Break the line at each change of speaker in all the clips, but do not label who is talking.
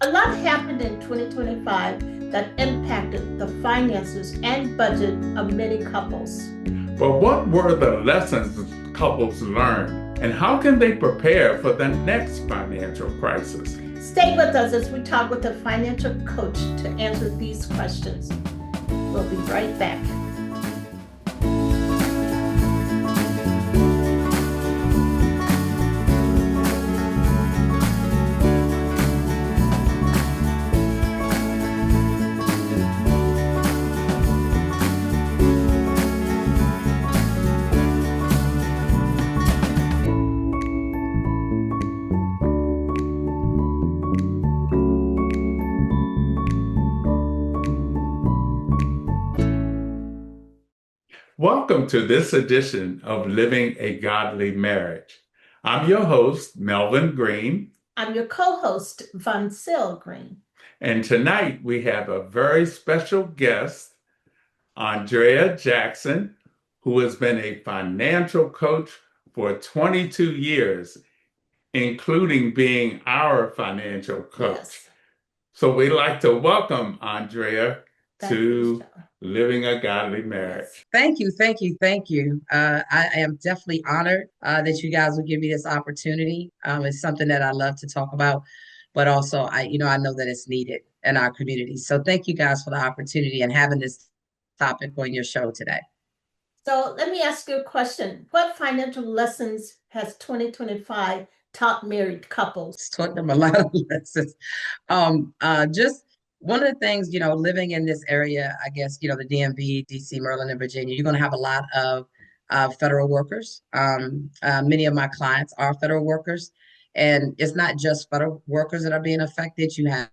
A lot happened in 2025 that impacted the finances and budget of many couples.
But what were the lessons couples learned, and how can they prepare for the next financial crisis?
Stay with us as we talk with a financial coach to answer these questions. We'll be right back.
Welcome to this edition of Living a Godly Marriage. I'm your host, Melvin Green,
I'm your co host, Von Sil Green.
and tonight we have a very special guest, Andrea Jackson, who has been a financial coach for 22 years, including being our financial coach.
Yes,
So we'd like to welcome Andrea
thank you,
to
Michelle.
Living a Godly Marriage.
Yes.
Thank you, thank you, thank you. I am definitely honored that you guys would give me this opportunity. It's something that I love to talk about, but also I know that it's needed in our community. So thank you guys for the opportunity and having this topic on your show today.
So let me ask you a question. What financial lessons has 2025 taught married couples?
It's taught them a lot of lessons. Just one of the things, living in this area, I guess, the DMV, DC, Maryland, and Virginia, you're going to have a lot of federal workers. Many of my clients are federal workers, and it's not just federal workers that are being affected. You have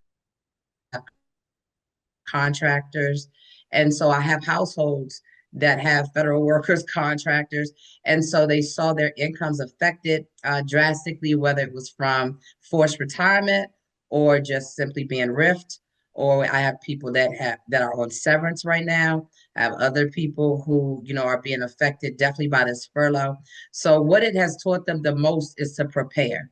contractors. And so I have households that have federal workers, contractors. And so they saw their incomes affected drastically, whether it was from forced retirement or just simply being riffed. Or I have people that are on severance right now. I have other people who, are being affected definitely by this furlough. So what it has taught them the most is to prepare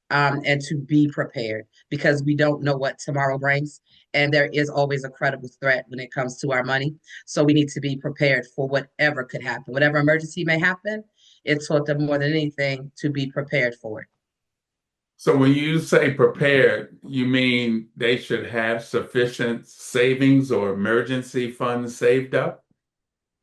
and to be prepared because we don't know what tomorrow brings. And there is always a credible threat when it comes to our money. So we need to be prepared for whatever could happen, whatever emergency may happen. It taught them more than anything to be prepared for it.
So when you say prepared, you mean they should have sufficient savings or emergency funds saved up?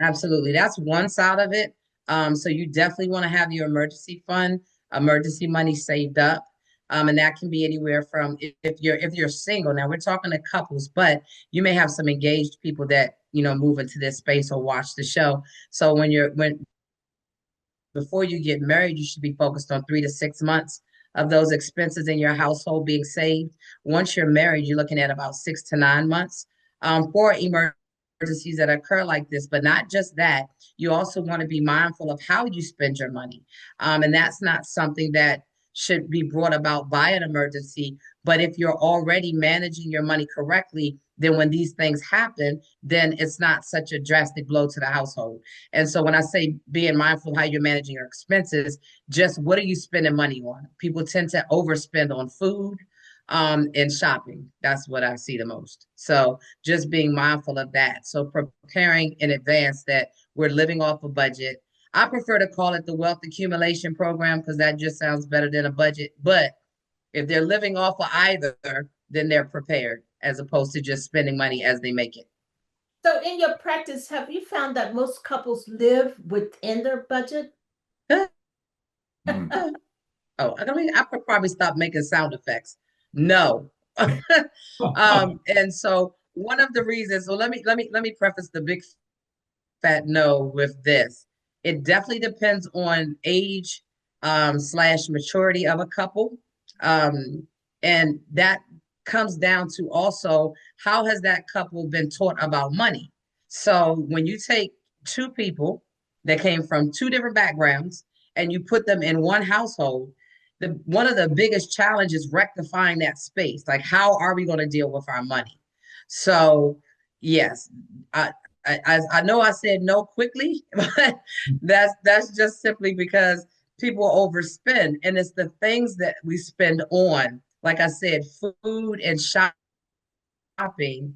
Absolutely. That's one side of it. So you definitely want to have your emergency fund, emergency money saved up. And that can be anywhere from if you're single. Now we're talking to couples, but you may have some engaged people that move into this space or watch the show. So when before you get married, you should be focused on 3 to 6 months of those expenses in your household being saved. Once you're married, you're looking at about 6 to 9 months for emergencies that occur like this. But not just that, you also want to be mindful of how you spend your money. And that's not something that should be brought about by an emergency. But if you're already managing your money correctly, then when these things happen, then it's not such a drastic blow to the household. And so when I say being mindful of how you're managing your expenses, just what are you spending money on? People tend to overspend on food and shopping. That's what I see the most. So just being mindful of that. So preparing in advance that we're living off a budget. I prefer to call it the wealth accumulation program because that just sounds better than a budget. But if they're living off of either, then they're prepared as opposed to just spending money as they make it.
So, in your practice, have you found that most couples live within their budget?
Hmm.
I could probably stop making sound effects. No. And so one of the reasons, so let me preface the big fat no with this. It definitely depends on age slash maturity of a couple. And that comes down to also how has that couple been taught about money? So when you take two people that came from two different backgrounds and you put them in one household, one of the biggest challenges rectifying that space. Like, how are we going to deal with our money? So, yes, I, I know I said no quickly, but that's just simply because people overspend, and it's the things that we spend on, like I said, food and shopping,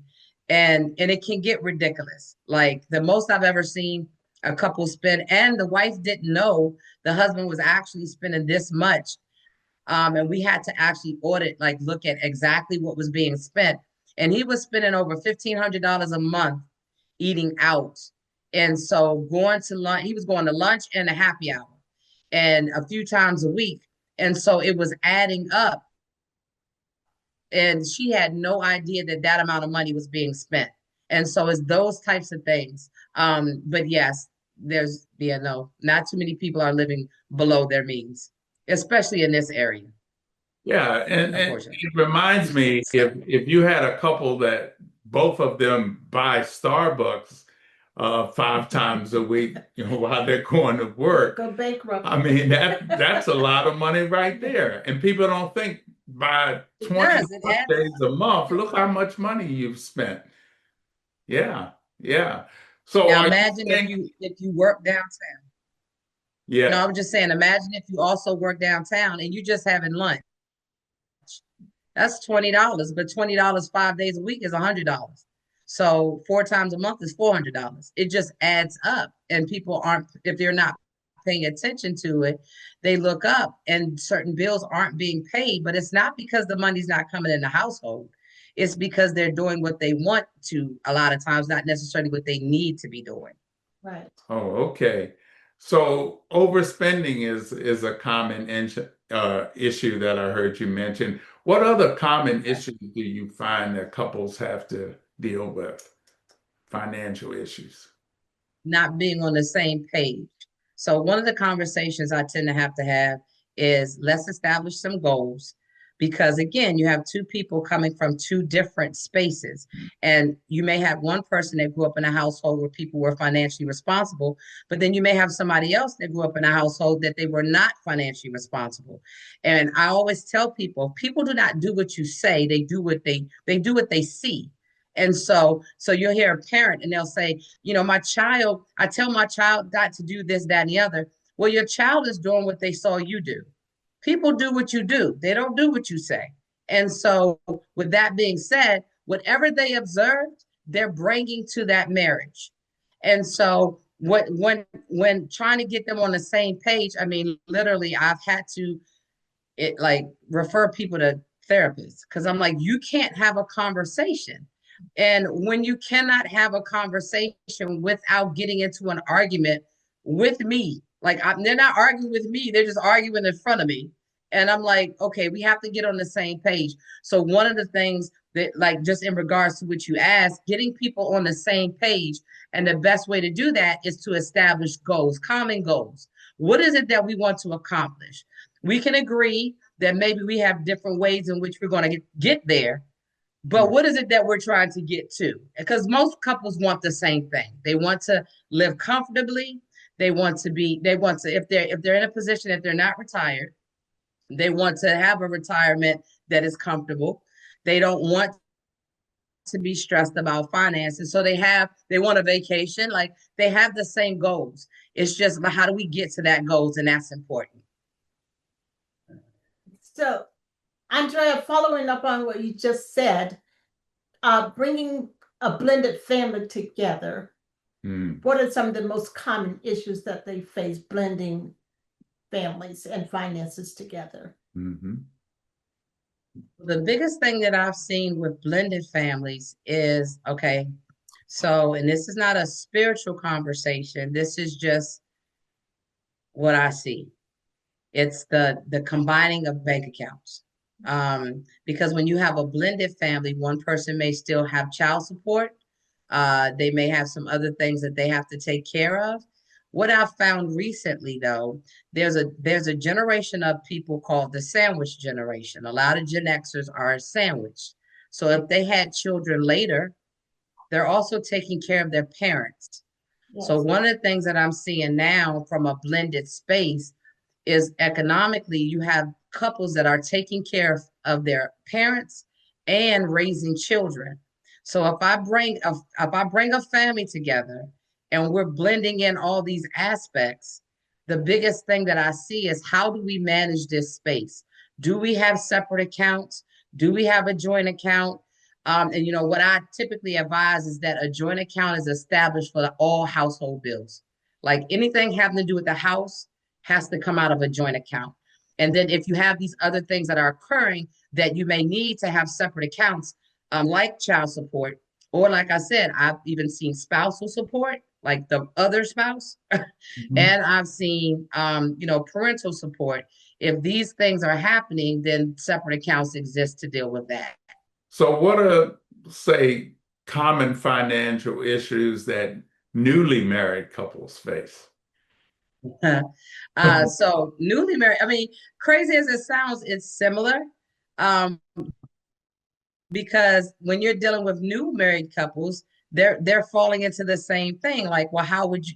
and it can get ridiculous. Like the most I've ever seen a couple spend, and the wife didn't know the husband was actually spending this much. And we had to actually audit, like look at exactly what was being spent. And he was spending over $1,500 a month eating out. And so going to lunch, he was going to lunch and a happy hour and a few times a week. And so it was adding up. And she had no idea that that amount of money was being spent. And so it's those types of things. But yes, no, not too many people are living below their means, especially in this area,
Yeah, and
unfortunately.
it reminds me if you had a couple that both of them buy Starbucks 5 times a week, while they're going to work.
Go bankrupt.
I mean that's a lot of money right there. And people don't think by
It
20
does. It adds
days a month, look how much money you've spent. Yeah, yeah. So
Now
are you
imagine
saying,
if you work downtown. No,
yeah,
I'm just saying, imagine if you also work downtown and you just having lunch. That's $20, but $20 5 days a week is $100. So 4 times a month is $400. It just adds up, and people aren't, if they're not paying attention to it, they look up and certain bills aren't being paid. But it's not because the money's not coming in the household. It's because they're doing what they want to a lot of times, not necessarily what they need to be doing.
Right.
oh, okay. So overspending is a common issue that I heard you mention. What other common issues do you find that couples have to deal with? Financial issues.
Not being on the same page. So one of the conversations I tend to have is let's establish some goals because again, you have two people coming from two different spaces and you may have one person that grew up in a household where people were financially responsible, but then you may have somebody else that grew up in a household that they were not financially responsible. And I always tell people do not do what you say, they do what they see. And so you'll hear a parent and they'll say, I tell my child not to do this, that, and the other. Well, your child is doing what they saw you do. People do what you do, they don't do what you say. And so, with that being said, whatever they observed, they're bringing to that marriage. And so, when trying to get them on the same page, I mean, literally, I've had to refer people to therapists because I'm like, you can't have a conversation. And when you cannot have a conversation without getting into an argument with me, they're not arguing with me, they're just arguing in front of me. And I'm like, okay, we have to get on the same page. So one of the things that, like, just in regards to what you asked, getting people on the same page, and the best way to do that is to establish goals, common goals. What is it that we want to accomplish? We can agree that maybe we have different ways in which we're going to get there, but what is it that we're trying to get to? Because most couples want the same thing. They want to live comfortably. If they're in a position that they're not retired, they want to have a retirement that is comfortable. They don't want to be stressed about finances. So they want a vacation. Like they have the same goals. It's just about how do we get to that goals, and that's important.
So, Andrea, following up on what you just said, bringing a blended family together, what are some of the most common issues that they face blending families and finances together?
Mm-hmm.
The biggest thing that I've seen with blended families is, okay, so, and this is not a spiritual conversation, this is just what I see. It's the combining of bank accounts. Because when you have a blended family, one person may still have child support. They may have some other things that they have to take care of. What I've found recently, though, there's a generation of people called the sandwich generation. A lot of Gen Xers are sandwiched. So if they had children later, they're also taking care of their parents. Yes. So one of the things that I'm seeing now from a blended space is economically, you have couples that are taking care of their parents and raising children. So if I bring a family together and we're blending in all these aspects, the biggest thing that I see is how do we manage this space? Do we have separate accounts? Do we have a joint account? And what I typically advise is that a joint account is established for all household bills. Like anything having to do with the house has to come out of a joint account. And then if you have these other things that are occurring that you may need to have separate accounts, like child support, or like I said, I've even seen spousal support, like the other spouse, and I've seen parental support. If these things are happening, then separate accounts exist to deal with that.
So what are, say, common financial issues that newly married couples face?
So newly married, I mean, crazy as it sounds, it's similar. Um, because when you're dealing with new married couples, they're falling into the same thing. Like, well, how did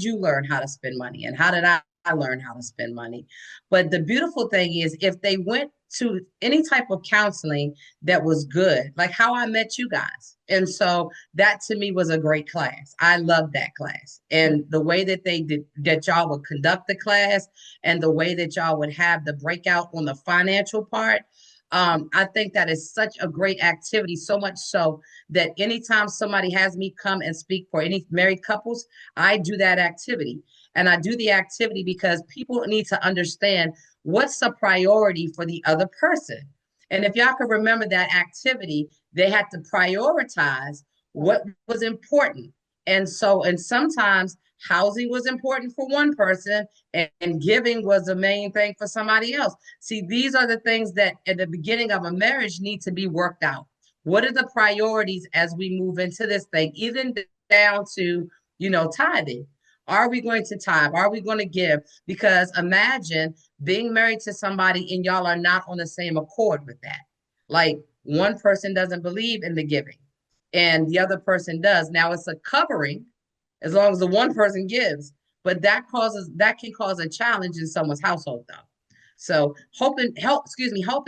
you learn how to spend money, and how did I learn how to spend money? But the beautiful thing is, if they went to any type of counseling that was good, like How I Met You Guys, and so that to me was a great class. I loved that class, and the way that they did that, y'all would conduct the class, and the way that y'all would have the breakout on the financial part. I think that is such a great activity, so much so that anytime somebody has me come and speak for any married couples, I do that activity. And I do the activity because people need to understand what's a priority for the other person. And if y'all can remember that activity, they had to prioritize what was important. And sometimes housing was important for one person, and giving was the main thing for somebody else. See, these are the things that at the beginning of a marriage need to be worked out. What are the priorities as we move into this thing, even down to, tithing? Are we going to tithe? Are we going to give? Because imagine being married to somebody and y'all are not on the same accord with that. Like, one person doesn't believe in the giving and the other person does. Now it's a covering as long as the one person gives, but that can cause a challenge in someone's household though. So helping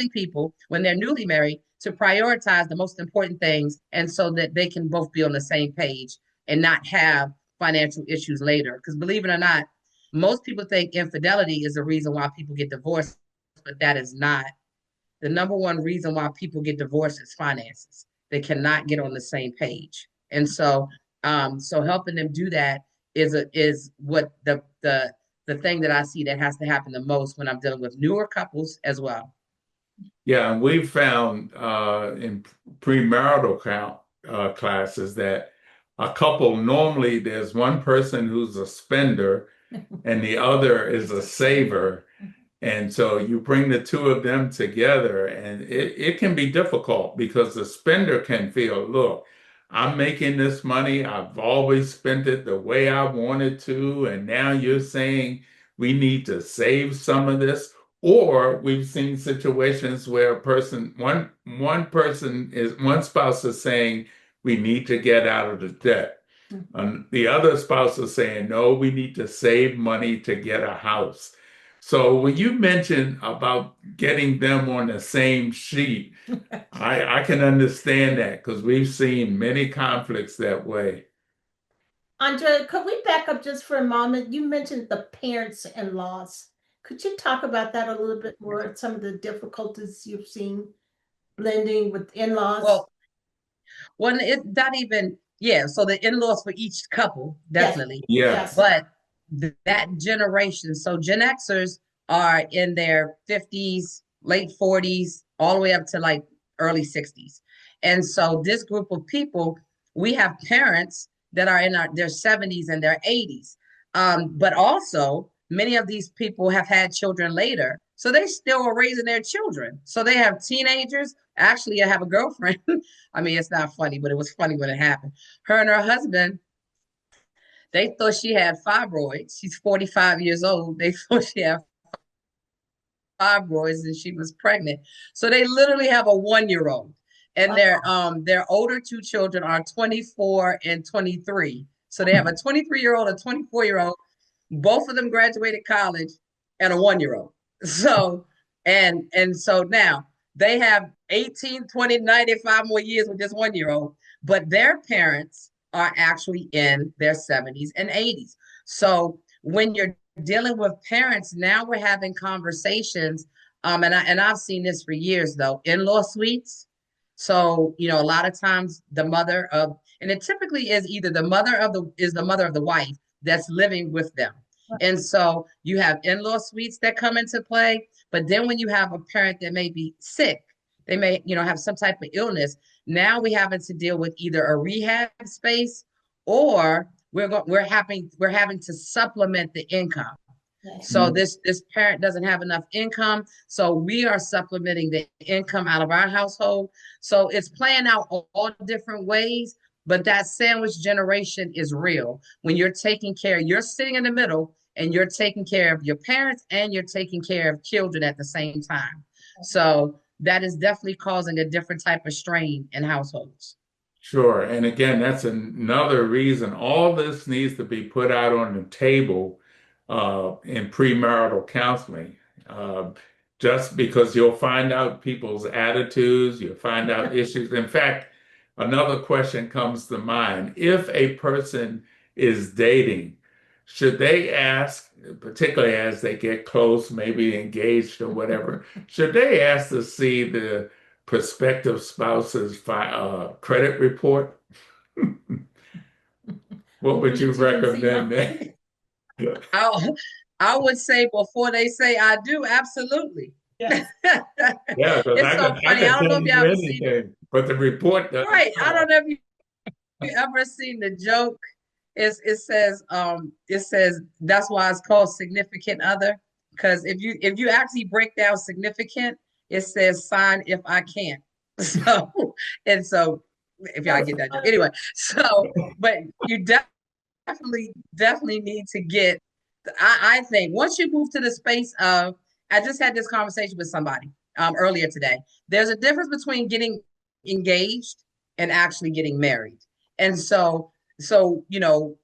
people when they're newly married to prioritize the most important things, and so that they can both be on the same page and not have financial issues later. Because believe it or not, most people think infidelity is the reason why people get divorced, but that is not. The number one reason why people get divorced is finances. They cannot get on the same page. And so helping them do that is what the thing that I see that has to happen the most when I'm dealing with newer couples as well.
Yeah, and we found in premarital classes that a couple, normally there's one person who's a spender and the other is a saver. And so you bring the two of them together, and it can be difficult because the spender can feel, look, I'm making this money. I've always spent it the way I wanted to. And now you're saying we need to save some of this. Or we've seen situations where one spouse is saying we need to get out of the debt. And the other spouse is saying, no, we need to save money to get a house. So when you mentioned about getting them on the same sheet, I can understand that because we've seen many conflicts that way.
Andrea, could we back up just for a moment? You mentioned the parents-in-laws. Could you talk about that a little bit more? Some of the difficulties you've seen blending with in-laws?
Well, it's not even, yeah. So the in-laws for each couple, definitely.
Yes.
But that generation, so Gen Xers are in their 50s, late 40s, all the way up to like early 60s. And so this group of people, we have parents that are in their 70s and their 80s. But also, many of these people have had children later. So they still are raising their children. So they have teenagers. Actually, I have a girlfriend. I mean, it's not funny, but it was funny when it happened. Her and her husband, they thought she had fibroids. She's 45 years old. They thought she had fibroids and she was pregnant. So they literally have a 1-year-old. And their older two children are 24 and 23. So they have a 23-year-old, a 24-year-old. Both of them graduated college, and a 1-year-old. So so now they have 18, 20, 95 more years with this 1-year-old, but their parents are actually in their 70s and 80s. So when you're dealing with parents, now we're having conversations. And I've seen this for years though, in-law suites. So, you know, a lot of times the mother of, and it typically is either the mother of the wife that's living with them. And so you have in-law suites that come into play. But then when you have a parent that may be sick, they may, you know, have some type of illness. Now we having to deal with either a rehab space or we're having to supplement the income. So this parent doesn't have enough income, so we are supplementing the income out of our household. So it's playing out all different ways, but that sandwich generation is real. When you're taking care, you're sitting in the middle and you're taking care of your parents and you're taking care of children at the same time. So that is definitely causing a different type of strain in households.
Sure. And again, that's another reason all this needs to be put out on the table in premarital counseling. Uh, just because you'll find out people's attitudes, you'll find out issues. In fact, another question comes to mind. If a person is dating, should they ask, particularly as they get close, maybe engaged or whatever, should they ask to see the prospective spouse's credit report? What would you recommend?
I would say before they say I do, absolutely.
Yes.
Yeah, because
It's so funny. I
I
don't
can
know
tell
if you
you
ever seen
anything, but the report doesn't.
right. I don't know if you ever seen the joke. It says that's why it's called significant other. Because if you actually break down significant, it says sign if I can't. So and so if y'all get that joke. Anyway, so but you definitely need to get I think once you move to the space of, I just had this conversation with somebody earlier today. There's a difference between getting engaged and actually getting married. And so, you know,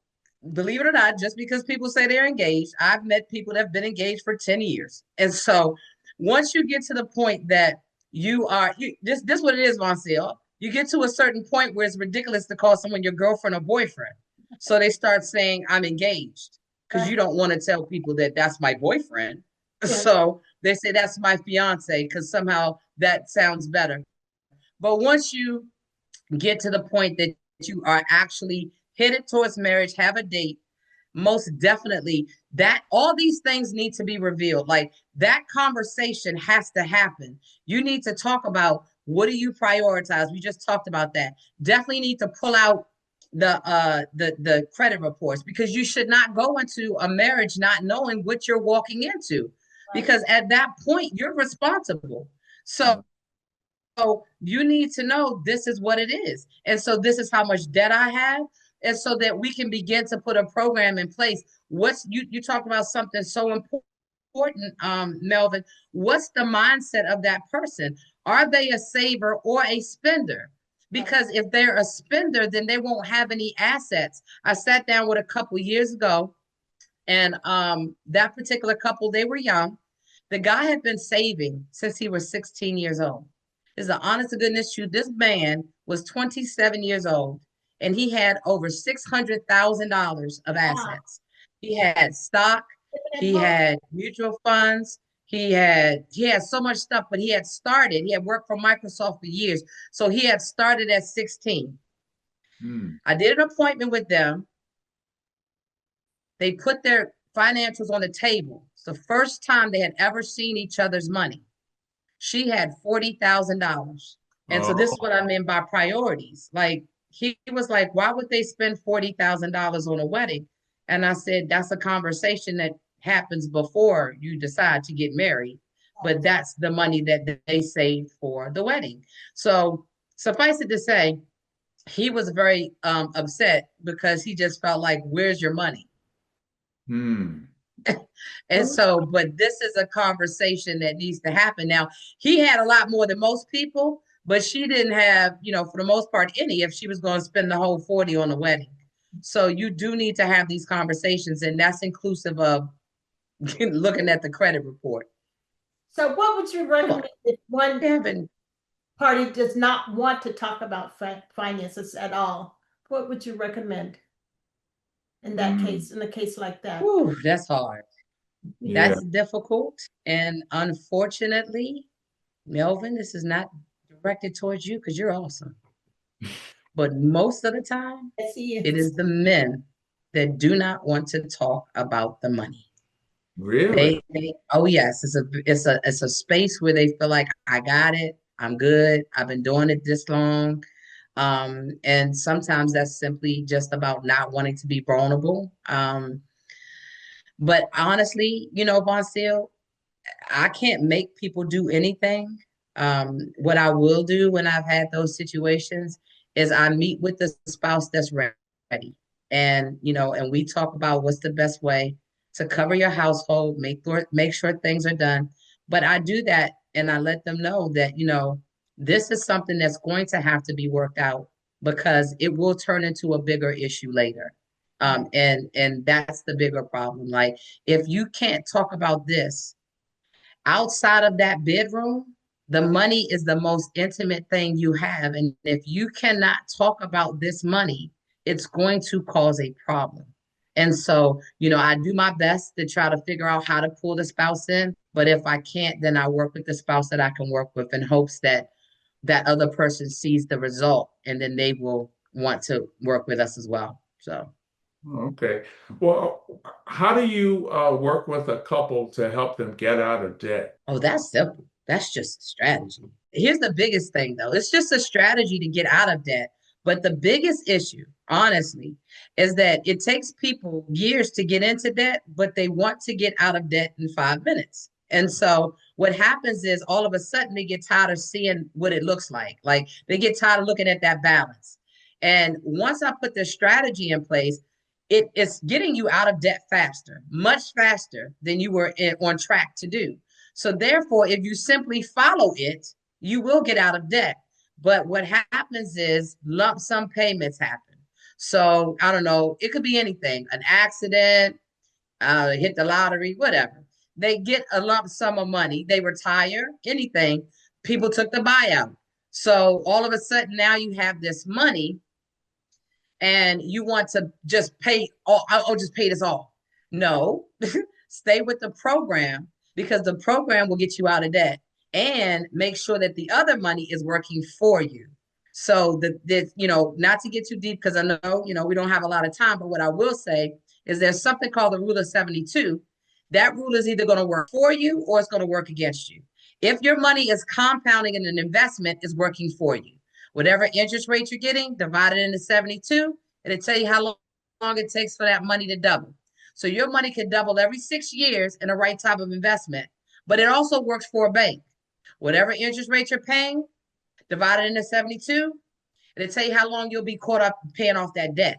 believe it or not, just because people say they're engaged, I've met people that have been engaged for 10 years. And so once you get to the point that this is what it is, Monsieur. You get to a certain point where it's ridiculous to call someone your girlfriend or boyfriend. So they start saying, I'm engaged because you don't want to tell people that that's my boyfriend. Yes. So they say that's my fiance because somehow that sounds better. But once you get to the point that you are actually headed towards marriage, have a date, most definitely that all these things need to be revealed. Like that conversation has to happen. You need to talk about what do you prioritize? We just talked about that. Definitely need to pull out the credit reports because you should not go into a marriage not knowing what you're walking into, because at that point you're responsible. So you need to know this is what it is, and so this is how much debt I have, and so that we can begin to put a program in place. What's you talked about something so important, Melvin. What's the mindset of that person? Are they a saver or a spender? Because if they're a spender, then they won't have any assets. I sat down with a couple years ago, and that particular couple, they were young. The guy had been saving since he was 16 years old. This is an honest to goodness truth. This man was 27 years old, and he had over $600,000 of assets. He had stock, he had mutual funds, he had so much stuff, but he had worked for Microsoft for years. So he had started at 16. I did an appointment with them. They put their financials on the table. It's the first time they had ever seen each other's money. She had $40,000. And so this is what I mean by priorities. Like he was like, why would they spend $40,000 on a wedding? And I said, that's a conversation that happens before you decide to get married. But that's the money that they saved for the wedding. So suffice it to say, he was very upset because he just felt like, where's your money? And so, but this is a conversation that needs to happen. Now, he had a lot more than most people, but she didn't have, you know, for the most part, any if she was going to spend the whole 40 on the wedding. So you do need to have these conversations, and that's inclusive of looking at the credit report.
So what would you recommend if one party does not want to talk about finances at all? What would you recommend in that case, in a case like that?
Ooh, that's hard.
Yeah.
That's difficult. And unfortunately, Melvin, this is not directed towards you because you're awesome. But most of the time,
Yes, he
it
is.
is the men that do not want to talk about the money.
Really?
Oh yes, it's a space where they feel like I got it, I'm good, I've been doing it this long. And sometimes that's simply just about not wanting to be vulnerable. But honestly, Von Steele, I can't make people do anything. What I will do when I've had those situations is I meet with the spouse that's ready. And, and we talk about what's the best way to cover your household, make sure things are done. But I do that and I let them know that, this is something that's going to have to be worked out because it will turn into a bigger issue later. And that's the bigger problem. Like if you can't talk about this outside of that bedroom, the money is the most intimate thing you have. And if you cannot talk about this money, it's going to cause a problem. And so, I do my best to try to figure out how to pull the spouse in. But if I can't, then I work with the spouse that I can work with in hopes that that other person sees the result and then they will want to work with us as well. So.
Okay. Well, how do you work with a couple to help them get out of debt?
Oh, that's simple. That's just a strategy. Here's the biggest thing, though. It's just a strategy to get out of debt. But the biggest issue, honestly, is that it takes people years to get into debt, but they want to get out of debt in 5 minutes. And so what happens is all of a sudden they get tired of seeing what it looks like. Like they get tired of looking at that balance. And once I put the strategy in place, it's getting you out of debt faster, much faster than you were on track to do. So therefore, if you simply follow it, you will get out of debt. But what happens is lump sum payments happen. So I don't know, it could be anything, an accident, hit the lottery, whatever. They get a lump sum of money, they retire, anything. People took the buyout. So all of a sudden now you have this money and you want to just pay all, I'll just pay this all. No, stay with the program because the program will get you out of debt and make sure that the other money is working for you. So not to get too deep because I know, we don't have a lot of time, but what I will say is there's something called the rule of 72. That rule is either going to work for you or it's going to work against you. If your money is compounding in an investment, is working for you. Whatever interest rate you're getting, divided into 72, it'll tell you how long it takes for that money to double. So your money can double every 6 years in the right type of investment, but it also works for a bank. Whatever interest rate you're paying, divided into 72, it'll tell you how long you'll be caught up paying off that debt.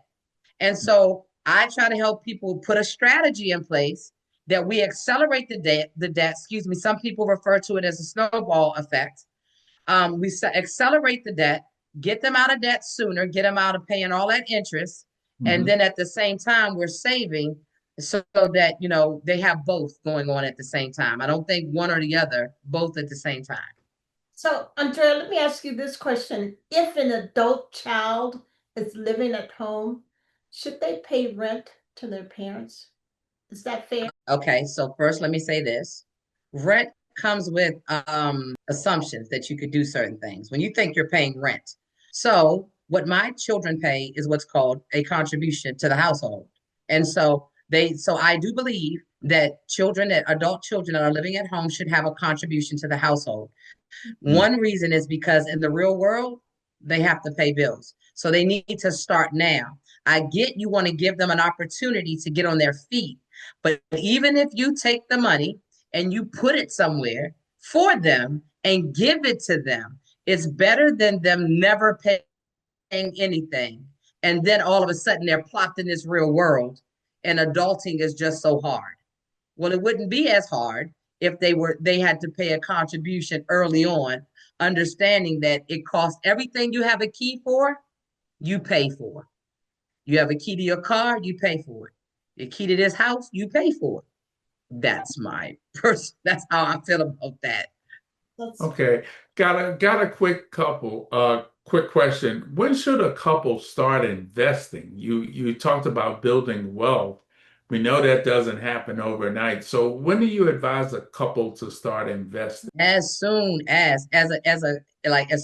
And so I try to help people put a strategy in place that we accelerate excuse me, some people refer to it as a snowball effect. We accelerate the debt, get them out of debt sooner, get them out of paying all that interest. And
Mhm.
then at the same time, we're saving so that, they have both going on at the same time. I don't think one or the other, both at the same time.
So, Andrea, let me ask you this question. If an adult child is living at home, should they pay rent to their parents? Is that fair?
Okay, so first let me say this. Rent comes with assumptions that you could do certain things when you think you're paying rent. So what my children pay is what's called a contribution to the household. And so I do believe that adult children that are living at home should have a contribution to the household.
Mhm.
One reason is because in the real world, they have to pay bills. So they need to start now. I get you want to give them an opportunity to get on their feet. But even if you take the money and you put it somewhere for them and give it to them, it's better than them never paying anything. And then all of a sudden they're plopped in this real world and adulting is just so hard. Well, it wouldn't be as hard if they had to pay a contribution early on, understanding that it costs everything you have a key for, you pay for. You have a key to your car, you pay for it. The key to this house, you pay for it. That's how I feel about that.
That's
Okay. Got a quick question. When should a couple start investing? You talked about building wealth, We know that doesn't happen overnight. So when do you advise a couple to start investing?
As soon as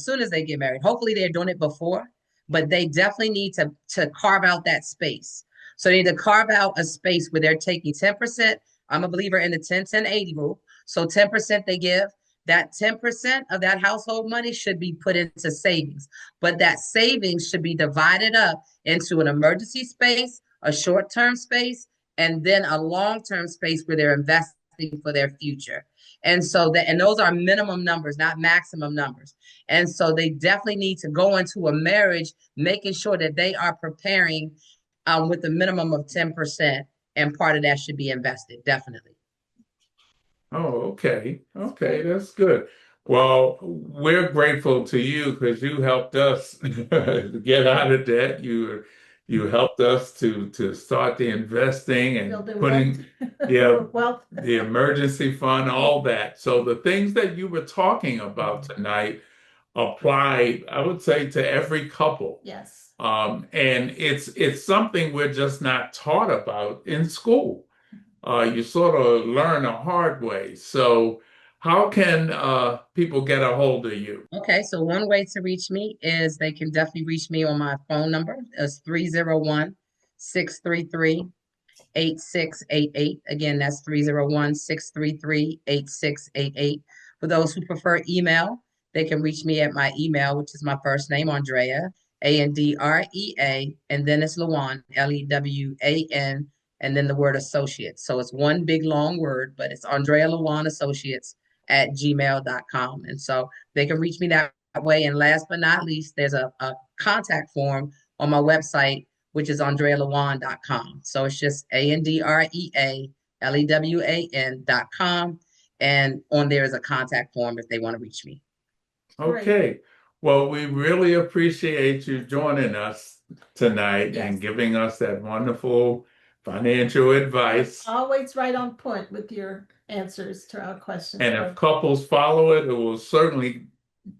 soon as they get married. Hopefully they're doing it before, but they definitely need to carve out that space. So they need to carve out a space where they're taking 10%. I'm a believer in the 10-10-80 rule. So 10% they give. That 10% of that household money should be put into savings, but that savings should be divided up into an emergency space, a short-term space, and then a long-term space where they're investing for their future. And so and those are minimum numbers, not maximum numbers. And so they definitely need to go into a marriage, making sure that they are preparing with a minimum of 10%. And part of that should be invested, definitely.
Oh, okay. Okay, that's good. Well, we're grateful to you because you helped us get out of debt. You helped us to start the investing and putting
wealth.
the emergency fund, all that. So the things that you were talking about tonight apply, I would say, to every couple.
Yes.
And it's something we're just not taught about in school. You sort of learn the hard way. So how can people get a hold of you?
Okay, so one way to reach me is they can definitely reach me on my phone number. It's 301-633-8688. Again, that's 301-633-8688. For those who prefer email, they can reach me at my email, which is my first name, Andrea, Andrea, and then it's Lewan, Lewan, and then the word associates. So it's one big long word, but it's Andrea Lewan Associates at gmail.com. And so they can reach me that way. And last but not least, there's a contact form on my website, which is andrealewan.com. So it's just AndreaLewan.com. And on there is a contact form if they want to reach me.
Okay. Well, we really appreciate you joining us tonight and giving us that wonderful financial advice.
Always right on point with your answers to our questions.
And if couples follow it, it will certainly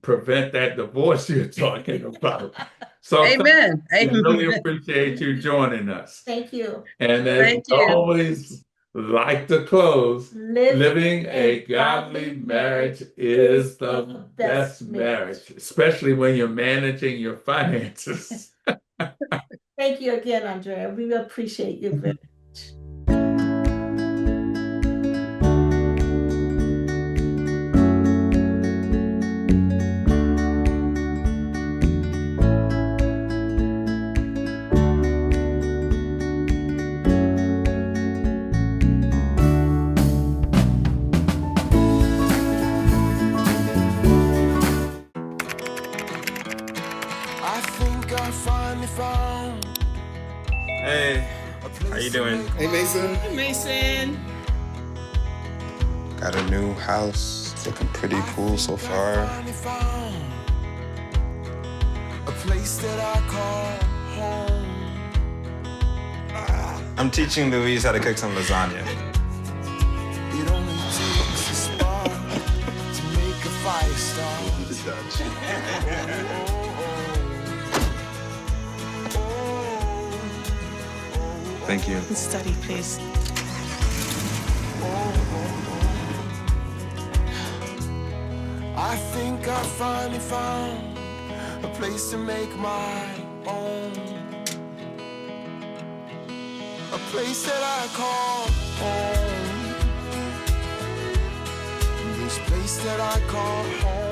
prevent that divorce you're talking about. So
Amen.
we really appreciate you joining us.
Thank you.
And as always, like to close, living a godly marriage is the best marriage, especially when you're managing your finances.
Thank you again, Andrea. We appreciate you very much.
Hey, how you doing?
Hey, Mason.
Hey, Mason.
Got a new house. It's looking pretty cool so far.
A place that I call home.
I'm teaching Louise how to cook some lasagna.
It only takes a spark to make a fire start.
Thank you.
Study, please.
I think I finally found a place to make my own. A place that I call home. This place that I call home.